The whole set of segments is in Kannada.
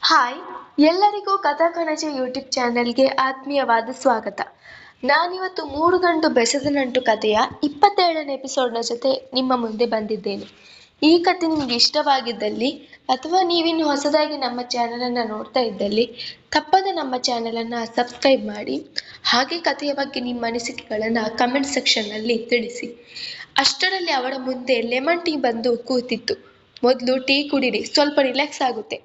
ಹಾಯ್, ಎಲ್ಲರಿಗೂ ಕಥಾಕಣಜ ಯೂಟ್ಯೂಬ್ ಚಾನೆಲ್ಗೆ ಆತ್ಮೀಯವಾದ ಸ್ವಾಗತ. ನಾನಿವತ್ತು ಮೂರು ಗಂಟು ಬೆಸದ ನಂಟು ಕಥೆಯ 27ನೇ ಎಪಿಸೋಡ್ನ ಜೊತೆ ನಿಮ್ಮ ಮುಂದೆ ಬಂದಿದ್ದೇನೆ. ಈ ಕಥೆ ನಿಮಗೆ ಇಷ್ಟವಾಗಿದ್ದಲ್ಲಿ ಅಥವಾ ನೀವಿನ್ನು ಹೊಸದಾಗಿ ನಮ್ಮ ಚಾನಲನ್ನು ನೋಡ್ತಾ ಇದ್ದಲ್ಲಿ ತಪ್ಪದೆ ನಮ್ಮ ಚಾನಲನ್ನು ಸಬ್ಸ್ಕ್ರೈಬ್ ಮಾಡಿ. ಹಾಗೆ ಕಥೆಯ ಬಗ್ಗೆ ನಿಮ್ಮ ಅನಿಸಿಕೆಗಳನ್ನು ಕಮೆಂಟ್ ಸೆಕ್ಷನ್ನಲ್ಲಿ ತಿಳಿಸಿ. ಅಷ್ಟರಲ್ಲಿ ಅವಳ ಮುಂದೆ ಲೆಮನ್ ಟೀ ಬಂದು ಕೂತಿತ್ತು. ಮೊದಲು ಟೀ ಕುಡಿರಿ, ಸ್ವಲ್ಪ ರಿಲ್ಯಾಕ್ಸ್ ಆಗುತ್ತೆ.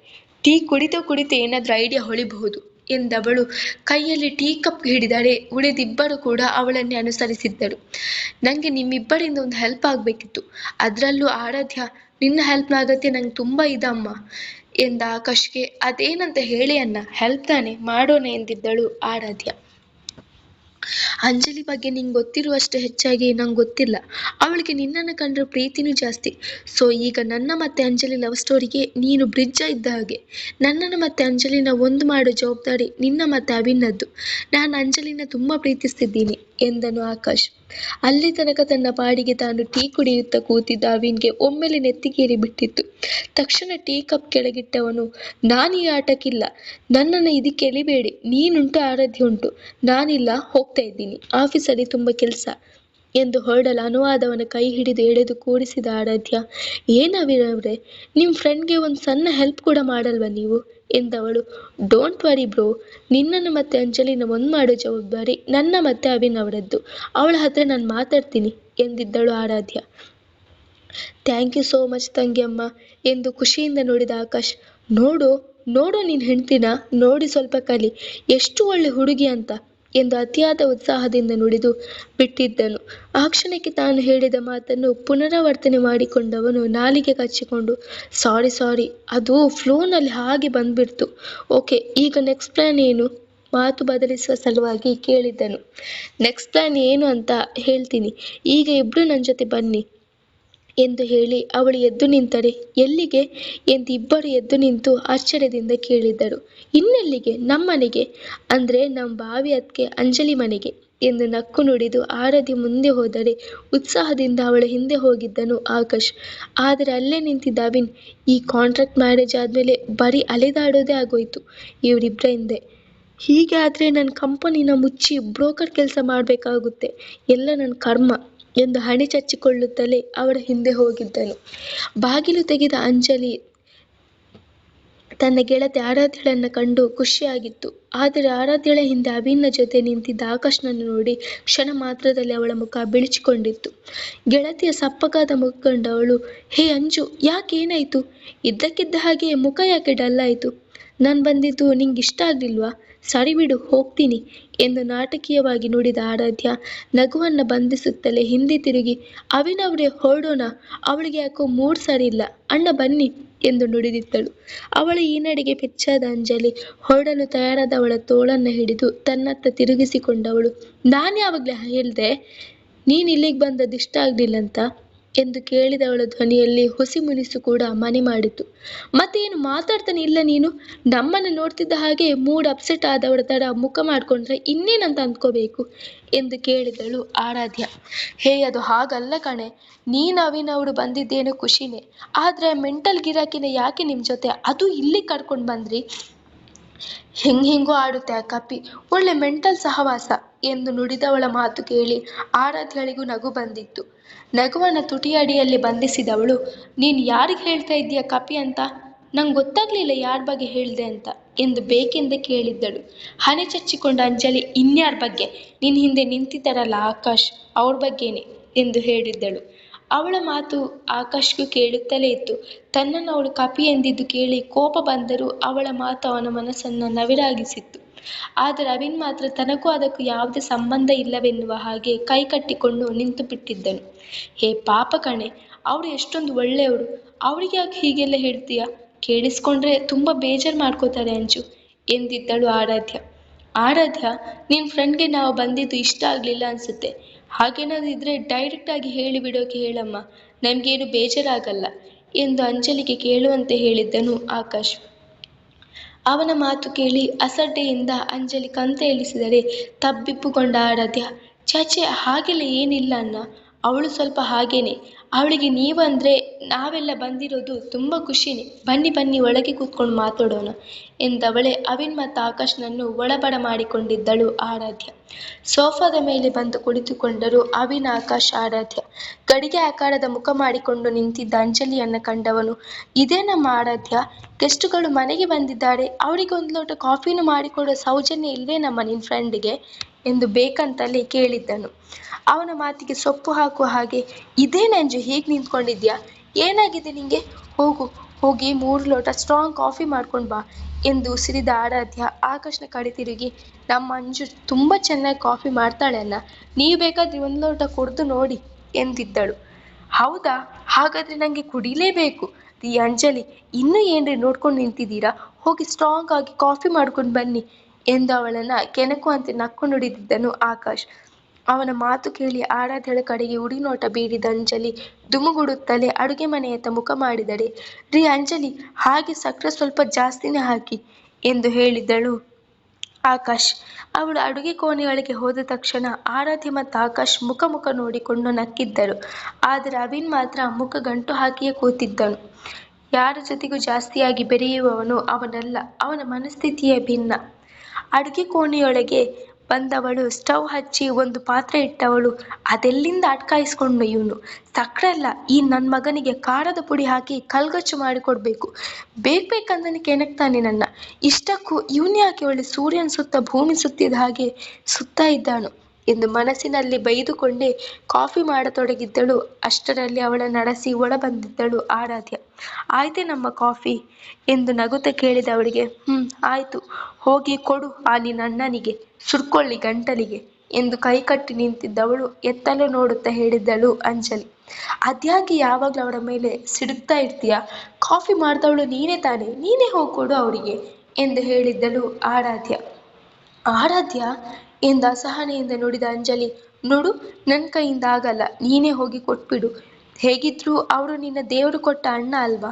ಟೀ ಕುಡಿತು ಏನಾದರೂ ಐಡಿಯಾ ಹೊಳಿಬಹುದು ಎಂದವಳು ಕೈಯಲ್ಲಿ ಟೀ ಕಪ್ ಹಿಡಿದಳೆ. ಉಳಿದಿಬ್ಬರು ಕೂಡ ಅವಳನ್ನೇ ಅನುಸರಿಸಿದ್ದರು. ನನಗೆ ನಿಮ್ಮಿಬ್ಬರಿಂದ ಒಂದು ಹೆಲ್ಪ್ ಆಗಬೇಕಿತ್ತು, ಅದರಲ್ಲೂ ಆರಾಧ್ಯ. ನಿನ್ನ ಹೆಲ್ಪ್ನ ಅಗತ್ಯ ನಂಗೆ ತುಂಬ ಇದಮ್ಮ ಎಂದ ಆಕಾಶ್ಗೆ. ಅದೇನಂತ ಹೇಳಿ ಅನ್ನ, ಹೆಲ್ಪ್ ತಾನೆ ಮಾಡೋಣ ಎಂದಿದ್ದಳು ಆರಾಧ್ಯ. ಅಂಜಲಿ ಬಗ್ಗೆ ನಿಂಗೆ ಗೊತ್ತಿರುವಷ್ಟು ಹೆಚ್ಚಾಗಿ ನಂಗೆ ಗೊತ್ತಿಲ್ಲ. ಅವಳಿಗೆ ನಿನ್ನನ್ನು ಕಂಡ್ರೆ ಪ್ರೀತಿನೂ ಜಾಸ್ತಿ. ಸೊ ಈಗ ನನ್ನ ಮತ್ತೆ ಅಂಜಲಿ ಲವ್ ಸ್ಟೋರಿಗೆ ನೀನು ಬ್ರಿಡ್ಜ್ ಇದ್ದ ಹಾಗೆ. ನನ್ನನ್ನು ಮತ್ತೆ ಅಂಜಲಿನ ಒಂದು ಮಾಡೋ ಜವಾಬ್ದಾರಿ ನಿನ್ನ ಮತ್ತೆ ಅವಿನದ್ದು. ನಾನು ಅಂಜಲಿನ ತುಂಬ ಪ್ರೀತಿಸ್ತಿದ್ದೀನಿ ಎಂದನು ಆಕಾಶ್. ಅಲ್ಲಿ ತನಕ ತನ್ನ ಪಾಡಿಗೆ ತಾನು ಟೀ ಕುಡಿಯುತ್ತಾ ಕೂತಿದ್ದ ಅವಿನ್ಗೆ ಒಮ್ಮೆಲೆ ನೆತ್ತಿಗೇರಿ ಬಿಟ್ಟಿತ್ತು. ತಕ್ಷಣ ಟೀ ಕಪ್ ಕೆಳಗಿಟ್ಟವನು, ನಾನು ಈ ಆಟಕ್ಕಿಲ್ಲ, ನನ್ನನ್ನು ಇದಕ್ಕೆ ಎಳಿಬೇಡಿ. ನೀನುಂಟು, ಆರಾಧ್ಯ ಉಂಟು, ನಾನಿಲ್ಲ, ಹೋಗ್ತಾ ಇದ್ದೀನಿ, ಆಫೀಸಲ್ಲಿ ತುಂಬ ಕೆಲಸ ಎಂದು ಹೊರಡಲು ಅನುವಾದವನ ಕೈ ಹಿಡಿದು ಎಳೆದು ಕೂಡಿಸಿದ ಆರಾಧ್ಯ. ಏನವಿರವ್ರೆ, ನಿಮ್ಮ ಫ್ರೆಂಡ್ಗೆ ಒಂದು ಸಣ್ಣ ಹೆಲ್ಪ್ ಕೂಡ ಮಾಡಲ್ವ ನೀವು ಎಂದವಳು. ಡೋಂಟ್ ವರಿ ಬ್ರೋ, ನಿನ್ನನ್ನು ಮತ್ತೆ ಅಂಜಲಿನ ಒಂದು ಮಾಡೋ ಜವಾಬ್ದಾರಿ ನನ್ನ ಮತ್ತೆ ಅವಿನ್ ಅವರದ್ದು. ಅವಳ ಹತ್ರ ನಾನು ಮಾತಾಡ್ತೀನಿ ಎಂದಿದ್ದಳು ಆರಾಧ್ಯ. ಥ್ಯಾಂಕ್ ಯು ಸೋ ಮಚ್ ತಂಗಿ ಅಮ್ಮ ಎಂದು ಖುಷಿಯಿಂದ ನೋಡಿದ ಆಕಾಶ್. ನೋಡು ನೋಡು ನಿನ್ನ ಹೆಂಡ್ತಿನ ನೋಡಿ ಸ್ವಲ್ಪ ಕಲಿ, ಎಷ್ಟು ಒಳ್ಳೆ ಹುಡುಗಿ ಅಂತ ಎಂದು ಅತಿಯಾದ ಉತ್ಸಾಹದಿಂದ ನುಡಿದು ಬಿಟ್ಟಿದ್ದನು. ಆ ಕ್ಷಣಕ್ಕೆ ತಾನು ಹೇಳಿದ ಮಾತನ್ನು ಪುನರಾವರ್ತನೆ ಮಾಡಿಕೊಂಡವನು ನಾಲಿಗೆ ಕಚ್ಚಿಕೊಂಡು, ಸಾರಿ, ಅದು ಫ್ಲೋನಲ್ಲಿ ಹಾಗೆ ಬಂದ್ಬಿಡ್ತು. ಓಕೆ, ಈಗ ನೆಕ್ಸ್ಟ್ ಪ್ಲ್ಯಾನ್ ಏನು? ಮಾತು ಬದಲಿಸುವ ಸಲುವಾಗಿ ಕೇಳಿದ್ದನು. ನೆಕ್ಸ್ಟ್ ಪ್ಲ್ಯಾನ್ ಏನು ಅಂತ ಹೇಳ್ತೀನಿ, ಈಗ ಇಬ್ಬರು ನನ್ನ ಜೊತೆ ಬನ್ನಿ ಎಂದು ಹೇಳಿ ಅವಳು ಎದ್ದು ನಿಂತರೆ. ಎಲ್ಲಿಗೆ ಎಂದು ಇಬ್ಬರು ಎದ್ದು ನಿಂತು ಆಶ್ಚರ್ಯದಿಂದ ಕೇಳಿದ್ದರು. ಇನ್ನೆಲ್ಲಿಗೆ? ನಮ್ಮನೆಗೆ, ಅಂದರೆ ನಮ್ಮ ಬಾವಿ ಅತ್ತಿಗೆ ಅಂಜಲಿ ಮನೆಗೆ ಎಂದು ನಕ್ಕು ನುಡಿದು ಆರಾಧ್ಯ ಮುಂದೆ ಹೋದರೆ ಉತ್ಸಾಹದಿಂದ ಅವಳ ಹಿಂದೆ ಹೋಗಿದ್ದನು ಆಕಾಶ್. ಆದರೆ ಅಲ್ಲೇ ನಿಂತಿದ್ದ ಅವಿನ್, ಈ ಕಾಂಟ್ರಾಕ್ಟ್ ಮ್ಯಾರೇಜ್ ಆದಮೇಲೆ ಬರೀ ಅಲೆದಾಡೋದೇ ಆಗೋಯ್ತು ಇವರಿಬ್ಬರ ಹಿಂದೆ. ಹೀಗೆ ಆದರೆ ನನ್ನ ಕಂಪನಿನ ಮುಚ್ಚಿ ಬ್ರೋಕರ್ ಕೆಲಸ ಮಾಡಬೇಕಾಗುತ್ತೆ, ಎಲ್ಲ ನನ್ನ ಕರ್ಮ ಎಂದು ಹಣೆ ಚಚ್ಚಿಕೊಳ್ಳುತ್ತಲೇ ಅವಳ ಹಿಂದೆ ಹೋಗಿದ್ದನು. ಬಾಗಿಲು ತೆಗೆದ ಅಂಜಲಿ ತನ್ನ ಗೆಳತಿ ಆರಾಧ್ಯಳನ್ನು ಕಂಡು ಖುಷಿಯಾಗಿತ್ತು. ಆದರೆ ಆರಾಧ್ಯಳ ಹಿಂದೆ ಅವಿನ್ನ ಜೊತೆ ನಿಂತಿದ್ದ ಆಕಾಶ್ನನ್ನು ನೋಡಿ ಕ್ಷಣ ಮಾತ್ರದಲ್ಲಿ ಅವಳ ಮುಖ ಬಿಳಿಚಿಕೊಂಡಿತ್ತು. ಗೆಳತಿಯ ಸಪ್ಪಗಾದ ಮುಖ ಕಂಡವಳು, ಹೇ ಅಂಜು, ಯಾಕೇನಾಯಿತು? ಇದ್ದಕ್ಕಿದ್ದ ಹಾಗೆ ಮುಖ ಯಾಕೆ ಡಲ್ ಆಯಿತು? ನಾನು ಬಂದಿದ್ದು ನಿಂಗೆ ಇಷ್ಟ ಆಗಲಿಲ್ವಾ? ಸರಿ ಬಿಡು, ಹೋಗ್ತೀನಿ ಎಂದು ನಾಟಕೀಯವಾಗಿ ನುಡಿದ ಆರಾಧ್ಯ ನಗುವನ್ನು ಬಂಧಿಸುತ್ತಲೇ ಹಿಂದೆ ತಿರುಗಿ, ಅವಿನವ್ರೆ ಹೊರಡೋಣ, ಅವಳಿಗೆ ಯಾಕೋ ಮೂಡ್ ಸರಿ ಇಲ್ಲ, ಅಣ್ಣ ಬನ್ನಿ ಎಂದು ನುಡಿದಿದ್ದಳು. ಅವಳ ಈ ನಡೆಗೆ ಪೆಚ್ಚಾದ ಅಂಜಲಿ ಹೊರಡಲು ತಯಾರಾದ ಅವಳ ತೋಳನ್ನು ಹಿಡಿದು ತನ್ನತ್ತ ತಿರುಗಿಸಿಕೊಂಡವಳು, ನಾನು ಯಾವಾಗಲೇ ಹೇಳ್ದೆ ನೀನು ಇಲ್ಲಿಗೆ ಬಂದದ್ದು ಇಷ್ಟ ಆಗಲಿಲ್ಲಂತ ಎಂದು ಕೇಳಿದವಳ ಧ್ವನಿಯಲ್ಲಿ ಹುಸಿ ಮುನಿಸು ಕೂಡ ಮನೆ ಮಾಡಿತು. ಮತ್ತೇನು ಮಾತಾಡ್ತಾನೆ ಇಲ್ಲ ನೀನು? ನಮ್ಮನ್ನು ನೋಡ್ತಿದ್ದ ಹಾಗೆ ಮೂಡ್ ಅಪ್ಸೆಟ್ ಆದವಳ ಥರ ಮುಖ ಮಾಡಿಕೊಂಡ್ರೆ ಇನ್ನೇನಂತ ಅಂದ್ಕೋಬೇಕು ಎಂದು ಕೇಳಿದಳು ಆರಾಧ್ಯ. ಹೇ, ಅದು ಹಾಗಲ್ಲ ಕಣೆ, ನೀನು ಅವಿನವರು ಬಂದಿದ್ದೇನೋ ಖುಷಿನೇ, ಆದರೆ ಮೆಂಟಲ್ ಗಿರಾಕಿನ ಯಾಕೆ ನಿಮ್ಮ ಜೊತೆ, ಅದು ಇಲ್ಲಿ ಕರ್ಕೊಂಡು ಬಂದ್ರಿ? ಹೆಂಗೋ ಆಡುತ್ತೆ ಆ ಕಪಿ, ಒಳ್ಳೆ ಮೆಂಟಲ್ ಸಹವಾಸ ಎಂದು ನುಡಿದವಳ ಮಾತು ಕೇಳಿ ಆರಾಧ್ಯಳಿಗೂ ನಗು ಬಂದಿತ್ತು. ನಗುವನ್ನು ತುಟಿಯಡಿಯಲ್ಲಿ ಬಂಧಿಸಿದವಳು, ನೀನು ಯಾರಿಗೆ ಹೇಳ್ತಾ ಇದ್ದೀಯ ಕಪಿ ಅಂತ? ನಂಗೆ ಗೊತ್ತಾಗ್ಲಿಲ್ಲ ಯಾರ ಬಗ್ಗೆ ಹೇಳಿದೆ ಅಂತ ಎಂದು ಬೇಕೆಂದೇ ಕೇಳಿದ್ದಳು. ಹಣೆ ಚಚ್ಚಿಕೊಂಡ ಅಂಜಲಿ, ಇನ್ಯಾರ ಬಗ್ಗೆ? ನಿನ್ನ ಹಿಂದೆ ನಿಂತಿದ್ದಾರಲ್ಲ ಆಕಾಶ್, ಅವ್ರ ಬಗ್ಗೆನೇ ಎಂದು ಹೇಳಿದ್ದಳು. ಅವಳ ಮಾತು ಆಕಾಶ್ಗೂ ಕೇಳುತ್ತಲೇ ಇತ್ತು. ತನ್ನನ್ನು ಅವಳು ಕಪಿ ಎಂದಿದ್ದು ಕೇಳಿ ಕೋಪ ಬಂದರೂ ಅವಳ ಮಾತು ಅವನ ಮನಸ್ಸನ್ನು ನವಿರಾಗಿಸಿತ್ತು. ಆದರೆ ಅವಿನ್ ಮಾತ್ರ ತನಗೂ ಅದಕ್ಕೂ ಯಾವುದೇ ಸಂಬಂಧ ಇಲ್ಲವೆನ್ನುವ ಹಾಗೆ ಕೈ ಕಟ್ಟಿಕೊಂಡು ನಿಂತು ಬಿಟ್ಟಿದ್ದನು. ಹೇ ಪಾಪ ಕಣೆ, ಅವರು ಎಷ್ಟೊಂದು ಒಳ್ಳೆಯವರು, ಅವಳಿಗೆ ಯಾಕೆ ಹೀಗೆಲ್ಲ ಹೇಳ್ತೀಯ? ಕೇಳಿಸ್ಕೊಂಡ್ರೆ ತುಂಬ ಬೇಜಾರು ಮಾಡ್ಕೋತಾರೆ ಅಂಜು ಎಂದಿದ್ದಳು ಆರಾಧ್ಯ. ಆರಾಧ್ಯ, ನಿನ್ನ ಫ್ರೆಂಡ್ಗೆ ನಾವು ಬಂದಿದ್ದು ಇಷ್ಟ ಆಗಲಿಲ್ಲ ಅನಿಸುತ್ತೆ. ಹಾಗೇನಾದ್ರು ಇದ್ರೆ ಡೈರೆಕ್ಟಾಗಿ ಹೇಳಿಬಿಡೋಕೆ ಹೇಳಮ್ಮ, ನಮಗೇನು ಬೇಜಾರಾಗಲ್ಲ ಎಂದು ಅಂಜಲಿಗೆ ಕೇಳುವಂತೆ ಹೇಳಿದ್ದನು ಆಕಾಶ್. ಅವನ ಮಾತು ಕೇಳಿ ಅಸಡ್ಡೆಯಿಂದ ಅಂಜಲಿ ಕಂತೆ ಇಳಿಸಿದರೆ ತಬ್ಬಿಪ್ಪುಗೊಂಡ ಆರಾಧ್ಯ, ಚಾಚೆ ಹಾಗೆಲ್ಲ ಏನಿಲ್ಲ ಅಣ್ಣ, ಅವಳು ಸ್ವಲ್ಪ ಹಾಗೇನೆ. ಅವಳಿಗೆ ನೀವಂದ್ರೆ ನಾವೆಲ್ಲ ಬಂದಿರೋದು ತುಂಬ ಖುಷಿನೇ. ಬನ್ನಿ ಬನ್ನಿ ಒಳಗೆ ಕೂತ್ಕೊಂಡು ಮಾತಾಡೋಣ ಎಂದವಳೆ ಅವಿನ್ ಮತ್ತು ಆಕಾಶ್ನನ್ನು ಒಳಬಡ ಮಾಡಿಕೊಂಡಿದ್ದಳು ಆರಾಧ್ಯ. ಸೋಫಾದ ಮೇಲೆ ಬಂದು ಕುಳಿತುಕೊಂಡರು ಅವಿನ್, ಆಕಾಶ್, ಆರಾಧ್ಯ. ಗಡಿಗೆ ಆಕಾರದ ಮುಖ ಮಾಡಿಕೊಂಡು ನಿಂತಿದ್ದ ಅಂಜಲಿಯನ್ನ ಕಂಡವನು, ಇದೇ ನಮ್ಮ ಆರಾಧ್ಯ? ಗೆಸ್ಟುಗಳು ಮನೆಗೆ ಬಂದಿದ್ದಾರೆ, ಅವರಿಗೆ ಒಂದು ಲೋಟ ಕಾಫಿನೂ ಮಾಡಿಕೊಡೋ ಸೌಜನ್ಯ ಇಲ್ವೇ ನಮ್ಮ ನಿನ್ನ ಫ್ರೆಂಡಿಗೆ ಎಂದು ಬೇಕಂತಲೇ ಕೇಳಿದ್ದನು. ಅವನ ಮಾತಿಗೆ ಸೊಪ್ಪು ಹಾಕುವ ಹಾಗೆ, ಇದೇ ನಂಜು ಹೀಗೆ ನಿಂತ್ಕೊಂಡಿದ್ಯಾ? ಏನಾಗಿದೆ ನಿಂಗೆ? ಹೋಗು, ಹೋಗಿ 3 ಲೋಟ ಸ್ಟ್ರಾಂಗ್ ಕಾಫಿ ಮಾಡ್ಕೊಂಡು ಬಾ ಎಂದು ಉಸಿರಿದ ಆರಾಧ್ಯ ಆಕಾಶ್ನ ಕಡೆ ತಿರುಗಿ, ನಮ್ಮ ಅಂಜು ತುಂಬ ಚೆನ್ನಾಗಿ ಕಾಫಿ ಮಾಡ್ತಾಳೆ ಅಲ್ಲ, ನೀವು ಬೇಕಾದ್ರೆ 1 ಲೋಟ ಕುಡ್ದು ನೋಡಿ ಎಂದಿದ್ದಳು. ಹೌದಾ, ಹಾಗಾದ್ರೆ ನನಗೆ ಕುಡಿಲೇಬೇಕು ರೀ. ಅಂಜಲಿ, ಇನ್ನೂ ಏನ್ರಿ ನೋಡ್ಕೊಂಡು ನಿಂತಿದ್ದೀರಾ? ಹೋಗಿ ಸ್ಟ್ರಾಂಗ್ ಆಗಿ ಕಾಫಿ ಮಾಡ್ಕೊಂಡು ಬನ್ನಿ ಎಂದು ಅವಳನ್ನ ಕೆಣಕುವಂತೆ ನಕ್ಕು ನುಡಿದಿದ್ದನು ಆಕಾಶ್. ಅವನ ಮಾತು ಕೇಳಿ ಆರಾಧ್ಯಳ ಕಡೆಗೆ ಉಡಿನೋಟ ಬೀರಿದ ಅಂಜಲಿ ದುಮುಗುಡುತ್ತಲೇ ಅಡುಗೆ ಮನೆಯತ್ತ ಮುಖ ಮಾಡಿದಳೆ. ರೀ ಅಂಜಲಿ, ಹಾಗೆ ಸಕ್ಕರೆ ಸ್ವಲ್ಪ ಜಾಸ್ತಿನೇ ಹಾಕಿ ಎಂದು ಹೇಳಿದಳು ಆಕಾಶ್. ಅವಳು ಅಡುಗೆ ಕೋಣೆಯೊಳಗೆ ಹೋದ ತಕ್ಷಣ ಆರಾಧ್ಯ ಮತ್ತು ಆಕಾಶ್ ಮುಖ ಮುಖ ನೋಡಿಕೊಂಡು ನಕ್ಕಿದ್ದರು. ಆದರೆ ಅವಿನ್ ಮಾತ್ರ ಮುಖ ಗಂಟು ಹಾಕಿಯೇ ಕೂತಿದ್ದನು. ಯಾರ ಜೊತೆಗೂ ಜಾಸ್ತಿಯಾಗಿ ಬೆರೆಯುವವನು ಅವನಲ್ಲ. ಅವನ ಮನಸ್ಥಿತಿಯೇ ಭಿನ್ನ. ಅಡುಗೆ ಕೋಣೆಯೊಳಗೆ ಬಂದವಳು ಸ್ಟವ್ ಹಚ್ಚಿ ಒಂದು ಪಾತ್ರೆ ಇಟ್ಟವಳು. ಅದೆಲ್ಲಿಂದ ಅಟ್ಕಾಯಿಸ್ಕೊಂಡು ಇವನು? ಸಕ್ಕರೆ ಅಲ್ಲ, ಈ ನನ್ನ ಮಗನಿಗೆ ಖಾರದ ಪುಡಿ ಹಾಕಿ ಕಲ್ಗಚ್ಚು ಮಾಡಿಕೊಡ್ಬೇಕು. ಬೇಕಂತಾನೆ ಕೆಣಕ್ತಾನೆ ನನ್ನ. ಇಷ್ಟಕ್ಕೂ ಇವನು ಯಾಕೆ ಒಳ್ಳೆ ಸೂರ್ಯನ ಸುತ್ತ ಭೂಮಿ ಸುತ್ತಿದ ಹಾಗೆ ಸುತ್ತಾ ಇದ್ದಾನು ಎಂದು ಮನಸ್ಸಿನಲ್ಲಿ ಬೈದುಕೊಂಡೇ ಕಾಫಿ ಮಾಡತೊಡಗಿದ್ದಳು. ಅಷ್ಟರಲ್ಲಿ ಅವಳ ನಡೆಸಿ ಒಳ ಬಂದಿದ್ದಳು ಆರಾಧ್ಯ. ಆಯ್ತೆ ನಮ್ಮ ಕಾಫಿ ಎಂದು ನಗುತ್ತ ಕೇಳಿದವಳಿಗೆ, ಆಯ್ತು, ಹೋಗಿ ಕೊಡು ಆ ನಿನ್ನ ಅಣ್ಣನಿಗೆ, ಸುರ್ಕೊಳ್ಳಿ ಗಂಟಲಿಗೆ ಎಂದು ಕೈಕಟ್ಟಿ ನಿಂತಿದ್ದವಳು ಎತ್ತಲು ನೋಡುತ್ತಾ ಹೇಳಿದ್ದಳು ಅಂಜಲಿ. ಅದ್ಯಾಕೆ ಯಾವಾಗಲೂ ಅವಳ ಮೇಲೆ ಸಿಡುಕ್ತಾ ಇರ್ತೀಯ? ಕಾಫಿ ಮಾಡಿದವಳು ನೀನೇ ತಾನೆ, ನೀನೇ ಹೋಗ್ಕೊಡು ಅವರಿಗೆ ಎಂದು ಹೇಳಿದ್ದಳು ಆರಾಧ್ಯ. ಆರಾಧ್ಯ ಎಂದು ಅಸಹನೆಯಿಂದ ನುಡಿದ ಅಂಜಲಿ, ನೋಡು, ನನ್ನ ಕೈಯಿಂದ ಆಗಲ್ಲ, ನೀನೇ ಹೋಗಿ ಕೊಟ್ಬಿಡು. ಹೇಗಿದ್ರೂ ಅವರು ನಿನ್ನ ದೇವರು ಕೊಟ್ಟ ಅಣ್ಣ ಅಲ್ವಾ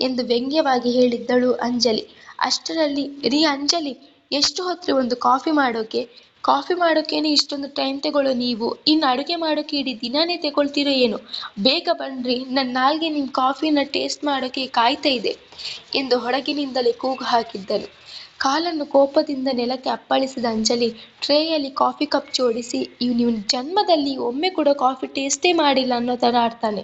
ಎಂದು ವ್ಯಂಗ್ಯವಾಗಿ ಹೇಳಿದ್ದಳು ಅಂಜಲಿ. ಅಷ್ಟರಲ್ಲಿ, ರೀ ಅಂಜಲಿ, ಎಷ್ಟು ಹೊತ್ತು ಒಂದು ಕಾಫಿ ಮಾಡೋಕೆ? ಕಾಫಿ ಮಾಡೋಕೇನೆ ಇಷ್ಟೊಂದು ಟೈಮ್ ತಗೊಳ್ಳೋ ನೀವು, ಇನ್ನು ಅಡುಗೆ ಮಾಡೋಕೆ ಇಡೀ ದಿನಾನೇ ತಗೊಳ್ತೀರೋ ಏನು? ಬೇಗ ಬನ್ನಿರಿ, ನನ್ನ ನಾಲ್ಗೆ ನಿಮ್ಮ ಕಾಫಿನ ಟೇಸ್ಟ್ ಮಾಡೋಕೆ ಕಾಯ್ತಾ ಇದೆ ಎಂದು ಹೊರಗಿನಿಂದಲೇ ಕೂಗು ಹಾಕಿದ್ದನು. ಕಾಲನ್ನು ಕೋಪದಿಂದ ನೆಲಕ್ಕೆ ಅಪ್ಪಳಿಸಿದ ಅಂಜಲಿ ಟ್ರೇಯಲ್ಲಿ ಕಾಫಿ ಕಪ್ ಜೋಡಿಸಿ, ಇವನು ಜನ್ಮದಲ್ಲಿ ಒಮ್ಮೆ ಕೂಡ ಕಾಫಿ ಟೇಸ್ಟೇ ಮಾಡಿಲ್ಲ ಅನ್ನೋ ಥರ ಆಡ್ತಾನೆ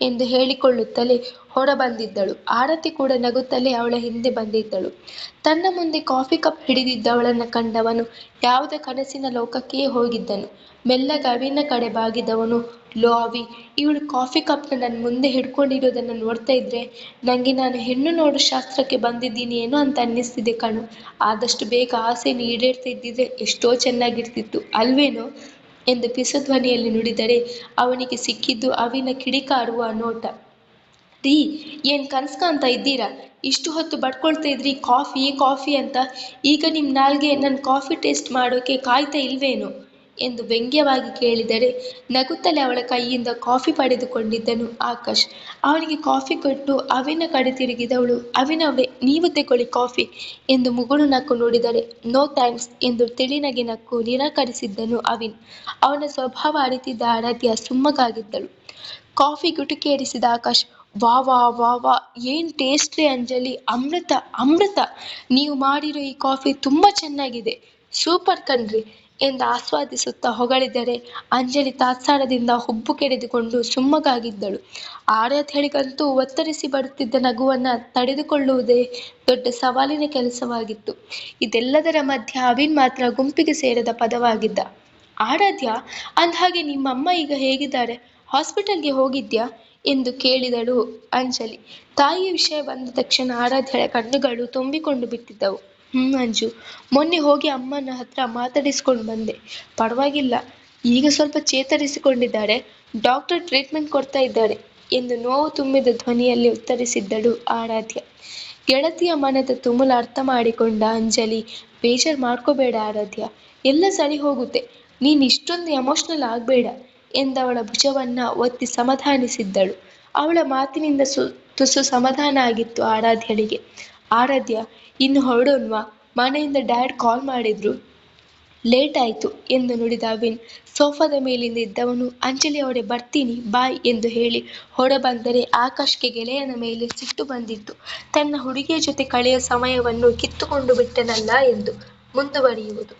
ಎಂದು ಹೇಳಿಕೊಳ್ಳುತ್ತಲೇ ಹೊರಬಂದಿದ್ದಳು. ಆರತಿ ಕೂಡ ನಗುತ್ತಲೇ ಅವಳ ಹಿಂದೆ ಬಂದಿದ್ದಳು. ತನ್ನ ಮುಂದೆ ಕಾಫಿ ಕಪ್ ಹಿಡಿದಿದ್ದವಳನ್ನು ಕಂಡವನು ಯಾವುದೇ ಕನಸಿನ ಲೋಕಕ್ಕೆ ಹೋಗಿದ್ದನು. ಮೆಲ್ಲಗೆ ಅವಿನ ಕಡೆ ಬಾಗಿದವನು, ಲೋ ಅವಿ, ಇವಳು ಕಾಫಿ ಕಪ್ನ ನನ್ನ ಮುಂದೆ ಹಿಡ್ಕೊಂಡಿರೋದನ್ನು ನೋಡ್ತಾ ಇದ್ರೆ ನನಗೆ ನಾನು ಹೆಣ್ಣು ನೋಡು ಶಾಸ್ತ್ರಕ್ಕೆ ಬಂದಿದ್ದೀನಿ ಏನೋ ಅಂತ ಅನ್ನಿಸ್ತಿದೆ ಕಣು. ಆದಷ್ಟು ಬೇಗ ಆಸೆಯನ್ನು ಈಡೇರ್ತಾ ಇದ್ದಿದ್ರೆ ಎಷ್ಟೋ ಚೆನ್ನಾಗಿರ್ತಿತ್ತು ಅಲ್ವೇನೋ ಎಂದು ಪಿಸುಧ್ವನಿಯಲ್ಲಿ ನುಡಿದರೆ ಅವನಿಗೆ ಸಿಕ್ಕಿದ್ದು ಅವಿನ ಕಿಡಿಕಾರುವ ನೋಟ. ರೀ, ಏನು ಕನ್ಸ್ಕೊಂತ ಇದ್ದೀರಾ? ಇಷ್ಟು ಹೊತ್ತು ಬಡ್ಕೊಳ್ತಾ ಇದ್ರಿ ಕಾಫಿ ಕಾಫಿ ಅಂತ, ಈಗ ನಿಮ್ಮ ನಾಲ್ಗೆ ನನ್ನ ಕಾಫಿ ಟೇಸ್ಟ್ ಮಾಡೋಕೆ ಕಾಯ್ತಾ ಇಲ್ವೇನೋ ಎಂದು ವ್ಯಂಗ್ಯವಾಗಿ ಕೇಳಿದರೆ ನಗುತ್ತಲೇ ಅವಳ ಕೈಯಿಂದ ಕಾಫಿ ಪಡೆದುಕೊಂಡಿದ್ದನು ಆಕಾಶ್. ಅವನಿಗೆ ಕಾಫಿ ಕೊಟ್ಟು ಅವಿನ ಕಡೆ ತಿರುಗಿದವಳು, ಅವಿನವೇ, ನೀವು ತೆಗೊಳ್ಳಿ ಕಾಫಿ ಎಂದು ಮುಗುಳು ನಕ್ಕು ನೋಡಿದರೆ, ನೋ ಥ್ಯಾಂಕ್ಸ್ ಎಂದು ತಿಳಿನಗೆ ನಕ್ಕು ನಿರಾಕರಿಸಿದ್ದನು ಅವಿನ್. ಅವನ ಸ್ವಭಾವ ಅರಿತಿದ್ದ ಆರಾಧ್ಯ ಸುಮ್ಮಗಾಗಿದ್ದಳು. ಕಾಫಿ ಗುಟುಕೇರಿಸಿದ ಆಕಾಶ್, ವಾ ವಾ ವಾ ವಾ, ಏನು ಟೇಸ್ಟ್ ರೀ ಅಂಜಲಿ, ಅಮೃತ ಅಮೃತ, ನೀವು ಮಾಡಿರೋ ಈ ಕಾಫಿ ತುಂಬ ಚೆನ್ನಾಗಿದೆ, ಸೂಪರ್ ಕಣ್ರಿ ಎಂದು ಆಸ್ವಾದಿಸುತ್ತಾ ಹೊಗಳಿದರೆ ಅಂಜಲಿ ತಾತ್ಸಾರದಿಂದ ಹುಬ್ಬು ಕೆರೆದುಕೊಂಡು ಸುಮ್ಮಗಾಗಿದ್ದಳು. ಆರಾಧ್ಯಳಿಗಂತೂ ಒತ್ತರಿಸಿ ಬರುತ್ತಿದ್ದ ನಗುವನ್ನು ತಡೆದುಕೊಳ್ಳುವುದೇ ದೊಡ್ಡ ಸವಾಲಿನ ಕೆಲಸವಾಗಿತ್ತು. ಇದೆಲ್ಲದರ ಮಧ್ಯೆ ಅವಿನ್ ಮಾತ್ರ ಗುಂಪಿಗೆ ಸೇರದ ಪದವಾಗಿದ್ದ. ಆರಾಧ್ಯ, ಅಂದಹಾಗೆ ನಿಮ್ಮಮ್ಮ ಈಗ ಹೇಗಿದ್ದಾರೆ? ಹಾಸ್ಪಿಟಲ್ಗೆ ಹೋಗಿದ್ಯಾ ಎಂದು ಕೇಳಿದಳು ಅಂಜಲಿ. ತಾಯಿಯ ವಿಷಯ ಬಂದ ತಕ್ಷಣ ಆರಾಧ್ಯಳ ಕಣ್ಣುಗಳು ತುಂಬಿಕೊಂಡು ಬಿಟ್ಟಿದ್ದವು. ಅಂಜು, ಮೊನ್ನೆ ಹೋಗಿ ಅಮ್ಮನ ಹತ್ರ ಮಾತಾಡಿಸ್ಕೊಂಡು ಬಂದೆ, ಪರವಾಗಿಲ್ಲ, ಈಗ ಸ್ವಲ್ಪ ಚೇತರಿಸಿಕೊಂಡಿದ್ದಾರೆ, ಡಾಕ್ಟರ್ ಟ್ರೀಟ್ಮೆಂಟ್ ಕೊಡ್ತಾ ಇದ್ದಾರೆ ಎಂದು ನೋವು ತುಂಬಿದ ಧ್ವನಿಯಲ್ಲಿ ಉತ್ತರಿಸಿದ್ದಳು ಆರಾಧ್ಯ. ಗೆಳತಿಯ ಮನದ ತುಮುಲ ಅರ್ಥ ಮಾಡಿಕೊಂಡ ಅಂಜಲಿ, ಬೇಜಾರು ಮಾಡ್ಕೋಬೇಡ ಆರಾಧ್ಯ, ಎಲ್ಲ ಸರಿ ಹೋಗುತ್ತೆ, ನೀನು ಇಷ್ಟೊಂದು ಎಮೋಷ್ನಲ್ ಆಗಬೇಡ ಎಂದವಳ ಭುಜವನ್ನ ಒತ್ತಿ ಸಮಾಧಾನಿಸಿದ್ದಳು. ಅವಳ ಮಾತಿನಿಂದ ತುಸು ಸಮಾಧಾನ ಆಗಿತ್ತು ಆರಾಧ್ಯಳಿಗೆ. ಆರಾಧ್ಯ, ಇನ್ನು ಹೊರಡೋಣ್ವಾ? ಮನೆಯಿಂದ ಡ್ಯಾಡ್ ಕಾಲ್ ಮಾಡಿದ್ರು, ಲೇಟ್ ಆಯ್ತು ಎಂದು ನುಡಿದ ಅವಿನ್. ಸೋಫಾದ ಮೇಲಿಂದ ಇದ್ದವನು ಅಂಜಲಿ ಅವರೇ ಬರ್ತೀನಿ ಬಾಯ್ ಎಂದು ಹೇಳಿ ಹೊರಬಂದರೆ ಆಕಾಶ್ಗೆ ಗೆಳೆಯನ ಮೇಲೆ ಸಿಟ್ಟು ಬಂದಿತ್ತು. ತನ್ನ ಹುಡುಗಿಯ ಜೊತೆ ಕಳೆಯೋ ಸಮಯವನ್ನು ಕಿತ್ತುಕೊಂಡು ಬಿಟ್ಟನಲ್ಲ ಎಂದು. ಮುಂದುವರಿಯುವುದು.